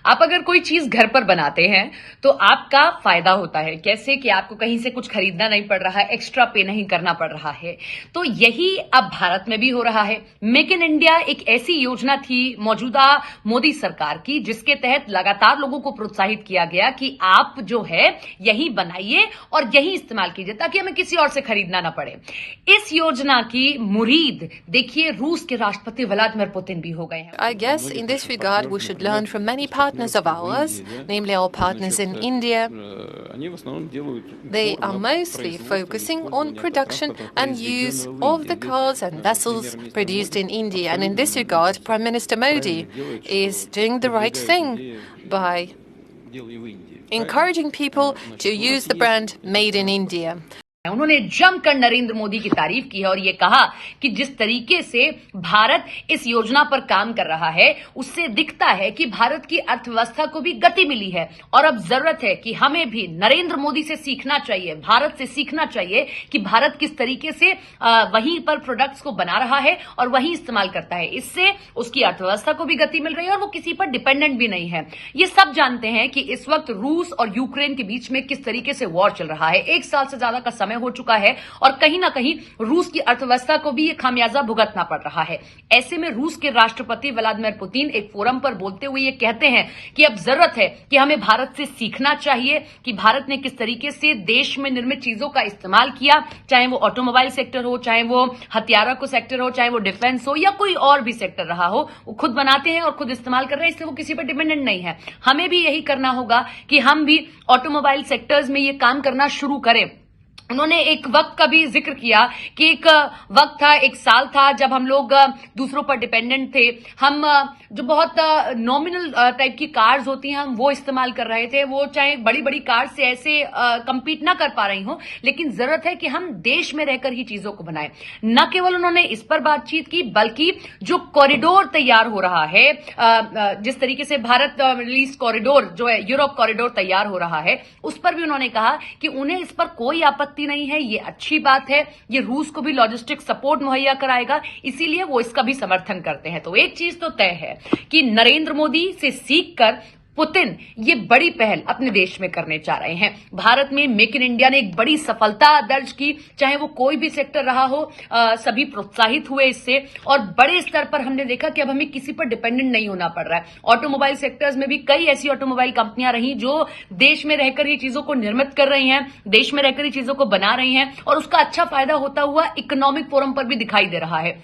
आप अगर कोई चीज घर पर बनाते हैं तो आपका फायदा होता है, कैसे कि आपको कहीं से कुछ खरीदना नहीं पड़ रहा है, एक्स्ट्रा पे नहीं करना पड़ रहा है। तो यही अब भारत में भी हो रहा है। मेक इन इंडिया एक ऐसी योजना थी मौजूदा मोदी सरकार की, जिसके तहत लगातार लोगों को प्रोत्साहित किया गया कि आप जो है यही बनाइए और यही इस्तेमाल कीजिए ताकि हमें किसी और से खरीदना ना पड़े। इस योजना की मुरीद देखिए रूस के राष्ट्रपति व्लादिमीर पुतिन भी हो गए हैं। I guess in this regard we should learn from many partners of ours, namely our partners in India. They are mostly focusing on production and use of the cars and vessels produced in India. And in this regard, Prime Minister Modi is doing the right thing by encouraging people to use the brand Made in India. उन्होंने जमकर नरेंद्र मोदी की तारीफ की है और ये कहा कि जिस तरीके से भारत इस योजना पर काम कर रहा है उससे दिखता है कि भारत की अर्थव्यवस्था को भी गति मिली है और अब जरूरत है कि हमें भी नरेंद्र मोदी से सीखना चाहिए, भारत से सीखना चाहिए कि भारत किस तरीके से वहीं पर प्रोडक्ट्स को बना रहा है और वहीं इस्तेमाल करता है। इससे उसकी अर्थव्यवस्था को भी गति मिल रही है और वो किसी पर डिपेंडेंट भी नहीं है। ये सब जानते हैं कि इस वक्त रूस और यूक्रेन के बीच में किस तरीके से वॉर चल रहा है। 1 साल से ज्यादा का समय हो चुका है और कहीं ना कहीं रूस की अर्थव्यवस्था को भी ये खामियाजा भुगतना पड़ रहा है। ऐसे में रूस के राष्ट्रपति व्लादिमीर पुतिन एक फोरम पर बोलते हुए ये कहते हैं कि अब जरूरत है कि हमें भारत से सीखना चाहिए कि भारत ने किस तरीके से देश में निर्मित चीजों का इस्तेमाल किया, चाहे वो ऑटोमोबाइल सेक्टर हो, चाहे वो हथियारों को सेक्टर हो, चाहे वो डिफेंस हो या कोई और भी सेक्टर रहा हो। वो खुद बनाते हैं और खुद इस्तेमाल कर रहे हैं, इससे वो किसी पर डिपेंडेंट नहीं है। हमें भी यही करना होगा कि हम भी ऑटोमोबाइल सेक्टर्स में ये काम करना शुरू करें। उन्होंने एक वक्त का भी जिक्र किया कि एक वक्त था, एक साल था जब हम लोग दूसरों पर डिपेंडेंट थे। हम जो बहुत नॉमिनल टाइप की कार्स होती हैं हम वो इस्तेमाल कर रहे थे, वो चाहे बड़ी बड़ी कार से ऐसे कंपीट ना कर पा रही हो, लेकिन जरूरत है कि हम देश में रहकर ही चीजों को बनाएं। न केवल उन्होंने इस पर बातचीत की बल्कि जो कॉरिडोर तैयार हो रहा है, जिस तरीके से भारत मिडिल ईस्ट कॉरिडोर जो है यूरोप कॉरिडोर तैयार हो रहा है, उस पर भी उन्होंने कहा कि उन्हें इस पर कोई आपत्ति नहीं है, ये अच्छी बात है, ये रूस को भी लॉजिस्टिक सपोर्ट मुहैया कराएगा, इसीलिए वो इसका भी समर्थन करते हैं। तो एक चीज तो तय है कि नरेंद्र मोदी से सीखकर पुतिन ये बड़ी पहल अपने देश में करने जा रहे हैं। भारत में मेक इन इंडिया ने एक बड़ी सफलता दर्ज की, चाहे वो कोई भी सेक्टर रहा हो, सभी प्रोत्साहित हुए इससे और बड़े स्तर पर हमने देखा कि अब हमें किसी पर डिपेंडेंट नहीं होना पड़ रहा है। ऑटोमोबाइल सेक्टर्स में भी कई ऐसी ऑटोमोबाइल कंपनियां रही जो देश में रहकर ही चीजों को निर्मित कर रही हैं, देश में रहकर ही चीजों को बना रही हैं और उसका अच्छा फायदा होता हुआ इकोनॉमिक फोरम पर भी दिखाई दे रहा है।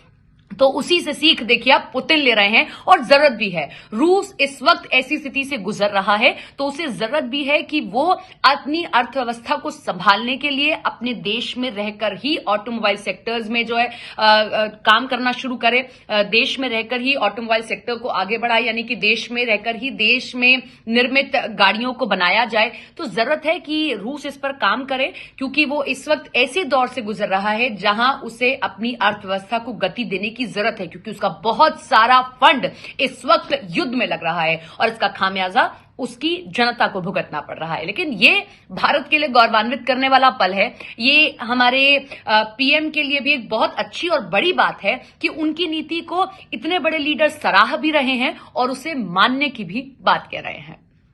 तो उसी से सीख देखिए आप पुतिन ले रहे हैं और जरूरत भी है। रूस इस वक्त ऐसी स्थिति से गुजर रहा है तो उसे जरूरत भी है कि वो अपनी अर्थव्यवस्था को संभालने के लिए अपने देश में रहकर ही ऑटोमोबाइल सेक्टर्स में जो है काम करना शुरू करे, देश में रहकर ही ऑटोमोबाइल सेक्टर को आगे बढ़ाए, यानी कि देश में रहकर ही देश में निर्मित गाड़ियों को बनाया जाए। तो जरूरत है कि रूस इस पर काम करे क्योंकि वो इस वक्त ऐसे दौर से गुजर रहा है जहां उसे अपनी अर्थव्यवस्था को गति देने की जरूरत है क्योंकि उसका बहुत सारा फंड इस वक्त युद्ध में लग रहा है और इसका खामियाजा उसकी जनता को भुगतना पड़ रहा है। लेकिन ये भारत के लिए गौरवान्वित करने वाला पल है। ये हमारे पीएम के लिए भी एक बहुत अच्छी और बड़ी बात है कि उनकी नीति को इतने बड़े लीडर सराह भी रहे हैं और उसे मानने की भी बात कह रहे हैं।